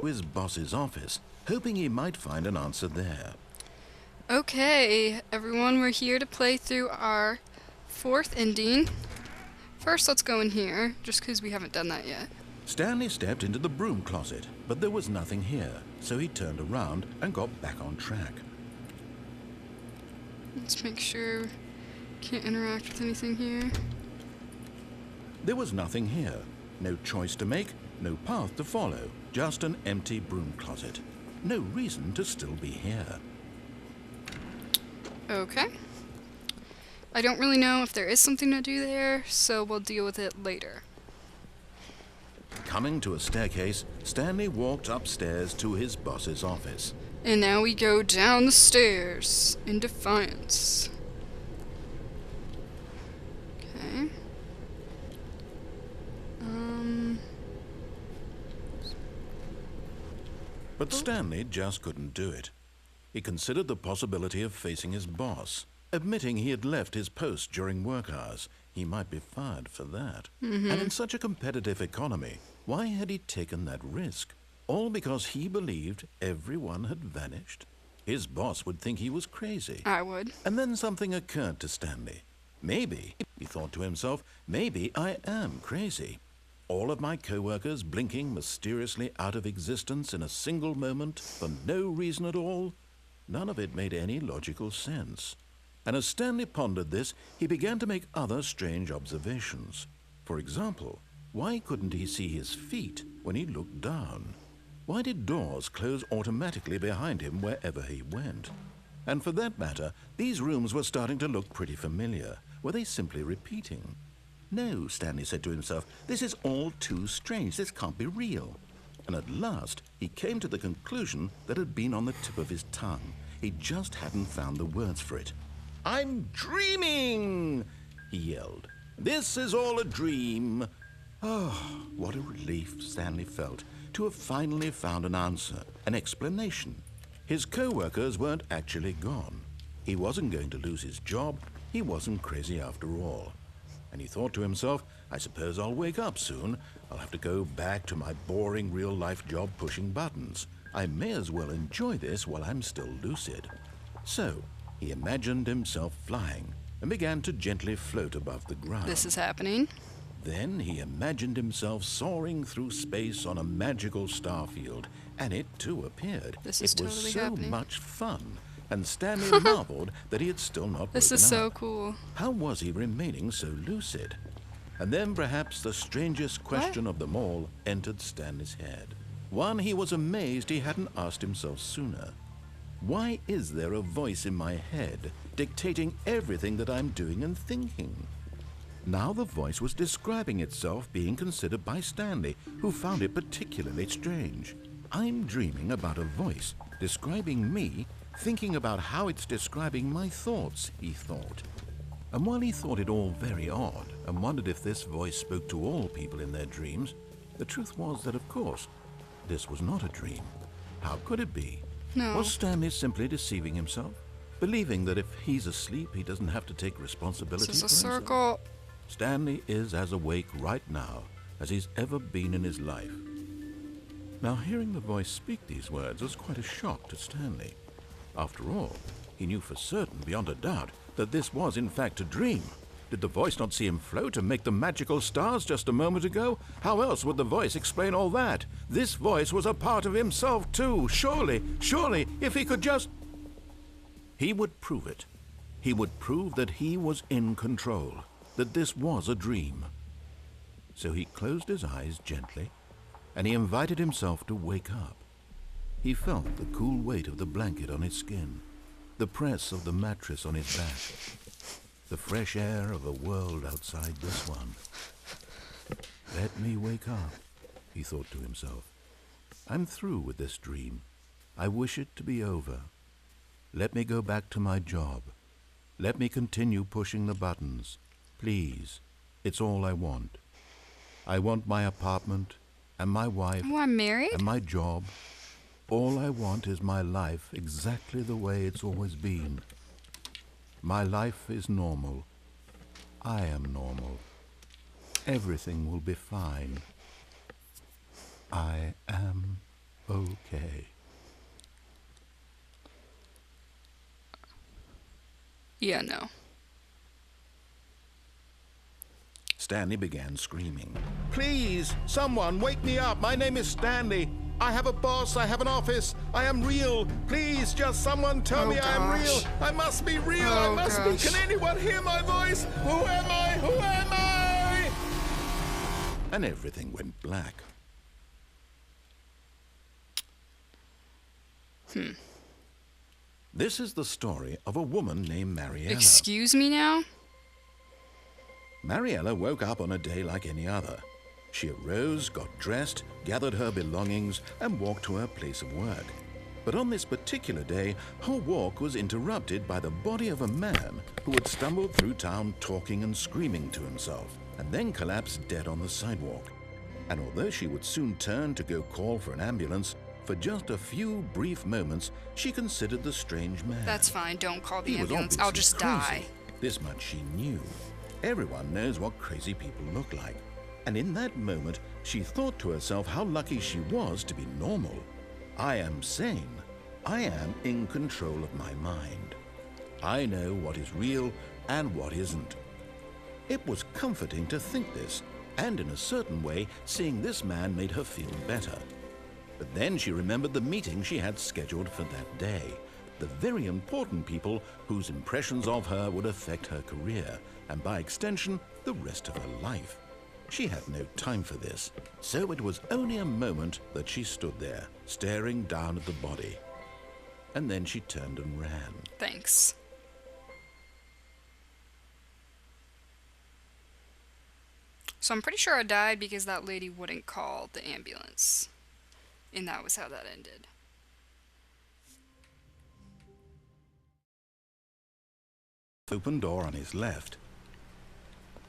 to his boss's office, hoping he might find an answer there. Okay, everyone, we're here to play through our fourth ending. First, let's go in here, just because we haven't done that yet. Stanley stepped into the broom closet, but there was nothing here, so he turned around and got back on track. Let's make sure we can't interact with anything here. There was nothing here. No choice to make, no path to follow, just an empty broom closet. No reason to still be here. Okay. I don't really know if there is something to do there, so we'll deal with it later. Coming to a staircase, Stanley walked upstairs to his boss's office. And now we go down the stairs in defiance. Okay. But Stanley just couldn't do it. He considered the possibility of facing his boss, admitting he had left his post during work hours. He might be fired for that. And in such a competitive economy, why had he taken that risk? All because he believed everyone had vanished? His boss would think he was crazy. I would. And then something occurred to Stanley. Maybe, he thought to himself, maybe I am crazy. All of my co-workers blinking mysteriously out of existence in a single moment for no reason at all? None of it made any logical sense. And as Stanley pondered this, he began to make other strange observations. For example, why couldn't he see his feet when he looked down? Why did doors close automatically behind him wherever he went? And for that matter, these rooms were starting to look pretty familiar. Were they simply repeating? No, Stanley said to himself, this is all too strange. This can't be real. And at last, he came to the conclusion that had been on the tip of his tongue. He just hadn't found the words for it. I'm dreaming, he yelled. This is all a dream. Oh, what a relief Stanley felt to have finally found an answer, an explanation. His co-workers weren't actually gone. He wasn't going to lose his job. He wasn't crazy after all. And he thought to himself, I suppose I'll wake up soon. I'll have to go back to my boring real-life job pushing buttons. I may as well enjoy this while I'm still lucid. So, he imagined himself flying and began to gently float above the ground. This is happening. Then he imagined himself soaring through space on a magical starfield, and it too appeared. This is it was totally so happening. much fun, and Stanley marveled that he had still not This woken is so up. cool. How was he remaining so lucid? And then perhaps the strangest question of them all entered Stanley's head. One he was amazed he hadn't asked himself sooner. Why is there a voice in my head dictating everything that I'm doing and thinking? Now the voice was describing itself being considered by Stanley, who found it particularly strange. I'm dreaming about a voice describing me, thinking about how it's describing my thoughts, he thought. And while he thought it all very odd and wondered if this voice spoke to all people in their dreams, the truth was that, of course, this was not a dream. How could it be? No. Was Stanley simply deceiving himself, believing that if he's asleep, he doesn't have to take responsibility This is for a himself? circle. Stanley is as awake right now as he's ever been in his life. Now, hearing the voice speak these words was quite a shock to Stanley. After all, he knew for certain, beyond a doubt, that this was in fact a dream. Did the voice not see him float and make the magical stars just a moment ago? How else would the voice explain all that? This voice was a part of himself too. Surely, if he could just... He would prove it. He would prove that he was in control, that this was a dream. So he closed his eyes gently, and he invited himself to wake up. He felt the cool weight of the blanket on his skin, the press of the mattress on his back, the fresh air of a world outside this one. Let me wake up, he thought to himself. I'm through with this dream. I wish it to be over. Let me go back to my job. Let me continue pushing the buttons. Please, it's all I want. I want my apartment and my wife Oh, I'm married? and my job. All I want is my life exactly the way it's always been. My life is normal. I am normal. Everything will be fine. I am okay. Yeah, no. Stanley began screaming. Please, someone, wake me up. My name is Stanley. I have a boss. I have an office. I am real. Please, just someone tell me I am real. I must be real. I must be. Can anyone hear my voice? Who am I? Who am I? And everything went black. This is the story of a woman named Mariella. Excuse me now? Mariella woke up on a day like any other. She arose, got dressed, gathered her belongings, and walked to her place of work. But on this particular day, her walk was interrupted by the body of a man who had stumbled through town talking and screaming to himself, and then collapsed dead on the sidewalk. And although she would soon turn to go call for an ambulance, for just a few brief moments, she considered the strange man. That's fine, don't call the He was ambulance. I'll just obviously die. crazy. This much she knew. Everyone knows what crazy people look like. And in that moment, she thought to herself how lucky she was to be normal. I am sane. I am in control of my mind. I know what is real and what isn't. It was comforting to think this, and in a certain way, seeing this man made her feel better. But then she remembered the meeting she had scheduled for that day. The very important people whose impressions of her would affect her career, and by extension, the rest of her life. She had no time for this, so it was only a moment that she stood there, staring down at the body. And then she turned and ran. Thanks. So I'm pretty sure I died because that lady wouldn't call the ambulance. And that was how that ended. Open door on his left.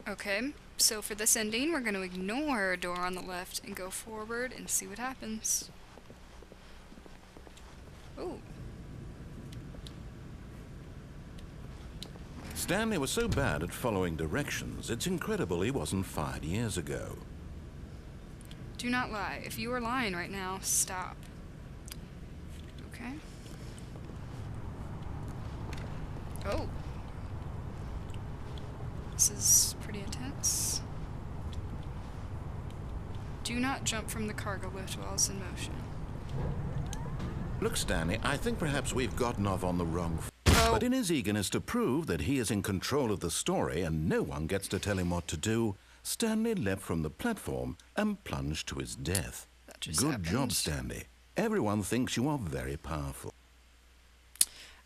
Okay, so for this ending, we're going to ignore a door on the left and go forward and see what happens. Ooh. Stanley was so bad at following directions, it's incredible he wasn't fired years ago. Do not lie. If you are lying right now, stop. Okay. Oh. This is pretty intense. Do not jump from the cargo lift while it's in motion. Look, Stanley, I think perhaps we've gotten off on the wrong foot. Oh. But in his eagerness to prove that he is in control of the story and no one gets to tell him what to do, Stanley leapt from the platform and plunged to his death. That just Good happened. job, Stanley. Everyone thinks you are very powerful.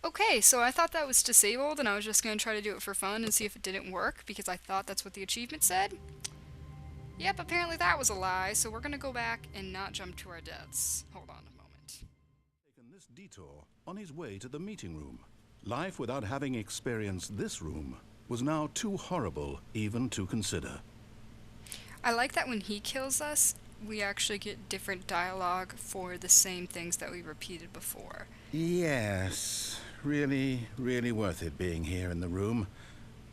Okay, so I thought that was disabled, and I was just going to try to do it for fun and see if it didn't work, because I thought that's what the achievement said. Yep, apparently that was a lie, so we're going to go back and not jump to our deaths. Hold on a moment. Taken this detour on his way to the meeting room. Life without having experienced this room was now too horrible even to consider. I like that when he kills us, we actually get different dialogue for the same things that we repeated before. Yes, really, really worth it being here in the room.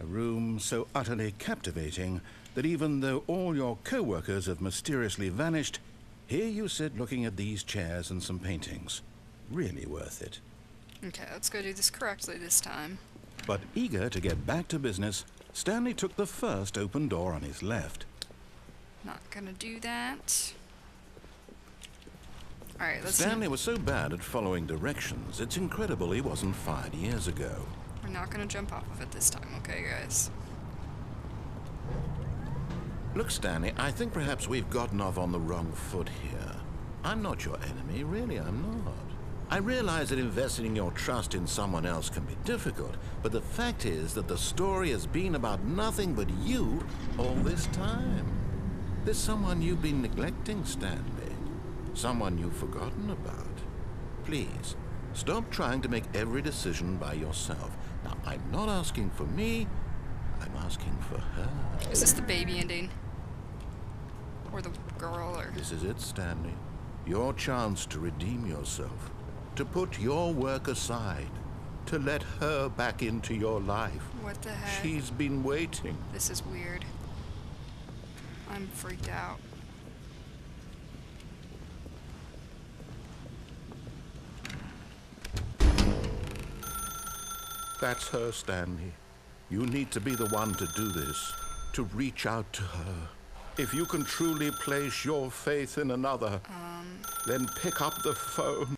A room so utterly captivating that even though all your co-workers have mysteriously vanished, here you sit looking at these chairs and some paintings. Really worth it. Okay, let's go do this correctly this time. But eager to get back to business, Stanley took the first open door on his left. Not gonna do that. Alright, let's Stanley was so bad at following directions, it's incredible he wasn't fired years ago. We're not gonna jump off of it this time, okay, guys? Look, Stanley, I think perhaps we've gotten off on the wrong foot here. I'm not your enemy, really, I'm not. I realize that investing your trust in someone else can be difficult, but the fact is that the story has been about nothing but you all this time. There's someone you've been neglecting, Stanley. Someone you've forgotten about. Please, stop trying to make every decision by yourself. Now, I'm not asking for me, I'm asking for her. Is this the baby ending? Or the girl, or... This is it, Stanley. Your chance to redeem yourself. To put your work aside. To let her back into your life. What the heck? She's been waiting. This is weird. I'm freaked out. That's her, Stanley. You need to be the one to do this, to reach out to her. If you can truly place your faith in another, then pick up the phone.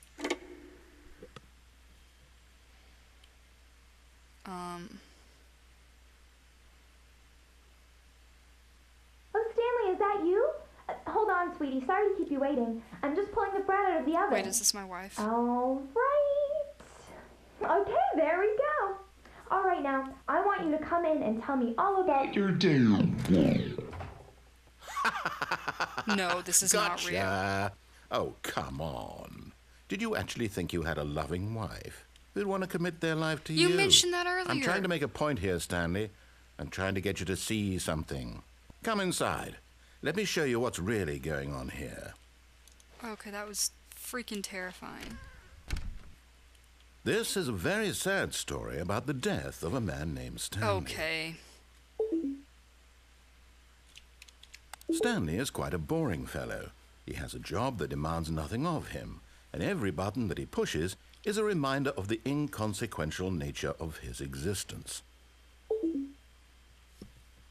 Oh, Stanley, is that you? Hold on, sweetie. Sorry to keep you waiting. I'm just pulling the bread out of the oven. Wait, is this my wife? All right. Okay, there we go. All right, now, I want you to come in and tell me all about your day. No, this is not real. Gotcha. Oh, come on. Did you actually think you had a loving wife who'd want to commit their life to you? You mentioned that earlier. I'm trying to make a point here, Stanley. I'm trying to get you to see something. Come inside. Let me show you what's really going on here. Okay, that was freaking terrifying. This is a very sad story about the death of a man named Stanley. Okay. Stanley is quite a boring fellow. He has a job that demands nothing of him, and every button that he pushes is a reminder of the inconsequential nature of his existence. I'm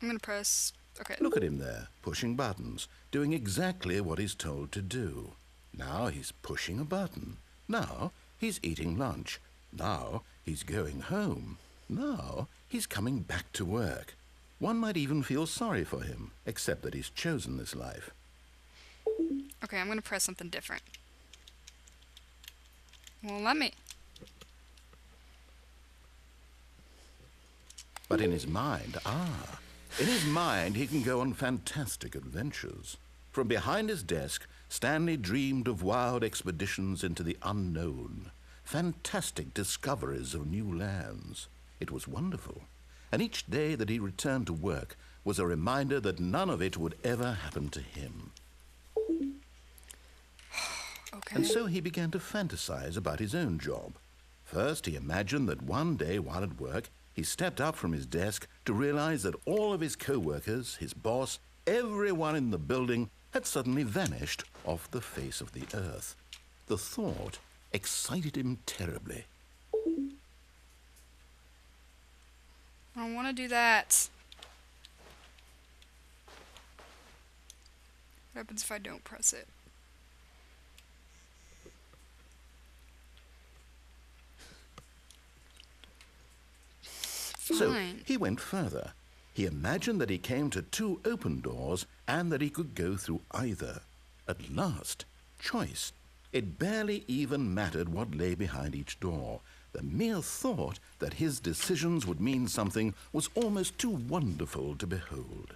gonna press... Okay. Look at him there, pushing buttons, doing exactly what he's told to do. Now he's pushing a button. Now he's eating lunch. Now he's going home. Now he's coming back to work. One might even feel sorry for him, except that he's chosen this life. Okay, I'm gonna press something different. Well, let me. But in his mind, in his mind he can go on fantastic adventures. From behind his desk, Stanley dreamed of wild expeditions into the unknown, fantastic discoveries of new lands. It was wonderful. And each day that he returned to work was a reminder that none of it would ever happen to him. Okay. And so he began to fantasize about his own job. First, he imagined that one day while at work, he stepped up from his desk to realize that all of his co-workers, his boss, everyone in the building had suddenly vanished off the face of the earth. The thought excited him terribly. I don't want to do that. What happens if I don't press it? So Fine. he went further. He imagined that he came to two open doors and that he could go through either. At last, choice. It barely even mattered what lay behind each door. The mere thought that his decisions would mean something was almost too wonderful to behold.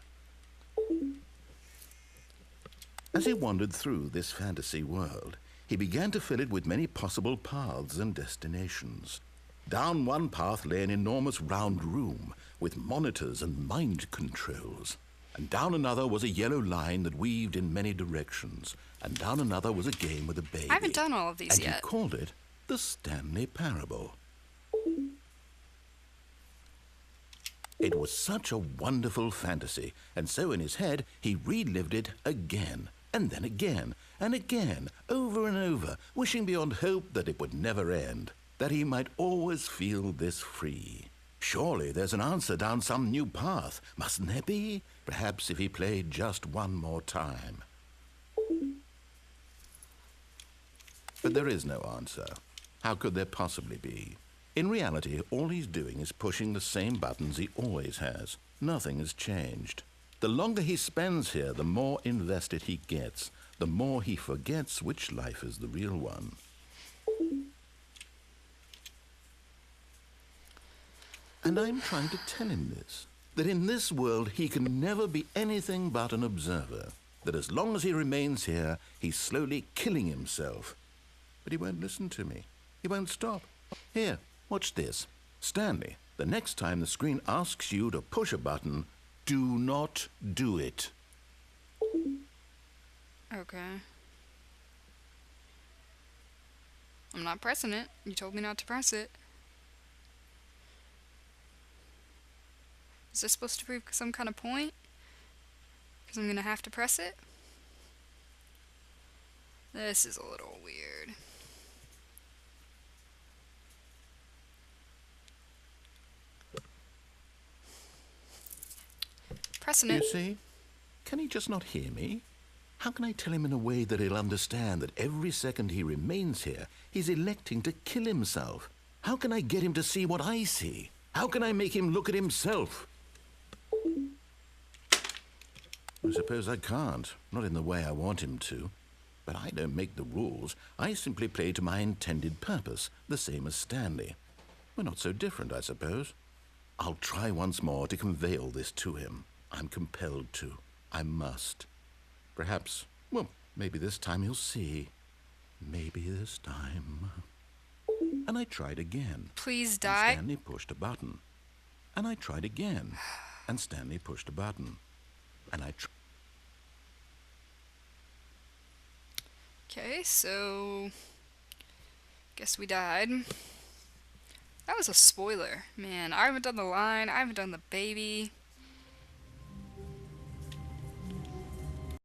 As he wandered through this fantasy world, he began to fill it with many possible paths and destinations. Down one path lay an enormous round room with monitors and mind controls. And down another was a yellow line that weaved in many directions. And down another was a game with a baby. I haven't done all of these and yet. he called it the Stanley Parable. It was such a wonderful fantasy, and so in his head he relived it again, and then again, and again, over and over, wishing beyond hope that it would never end, that he might always feel this free. Surely there's an answer down some new path, mustn't there be? Perhaps if he played just one more time. But there is no answer. How could there possibly be? In reality, all he's doing is pushing the same buttons he always has. Nothing has changed. The longer he spends here, the more invested he gets, the more he forgets which life is the real one. And I'm trying to tell him this, that in this world he can never be anything but an observer, that as long as he remains here, he's slowly killing himself. But he won't listen to me. He won't stop. Here, watch this. Stanley, the next time the screen asks you to push a button, do not do it. Okay. I'm not pressing it. You told me not to press it. Is this supposed to prove some kind of point? Because I'm going to have to press it? This is a little weird. pressing You it. see? Can he just not hear me? How can I tell him in a way that he'll understand that every second he remains here, he's electing to kill himself? How can I get him to see what I see? How can I make him look at himself? I suppose I can't, not in the way I want him to. But I don't make the rules. I simply play to my intended purpose, the same as Stanley. We're not so different, I suppose. I'll try once more to convey all this to him. I'm compelled to. I must. Perhaps, well, maybe this time he'll see. Maybe this time. And I tried again. Please And die. Stanley pushed a button. And I tried again. And Stanley pushed a button. And I tried. Okay, so guess we died. That was a spoiler. Man, I haven't done the line, I haven't done the baby.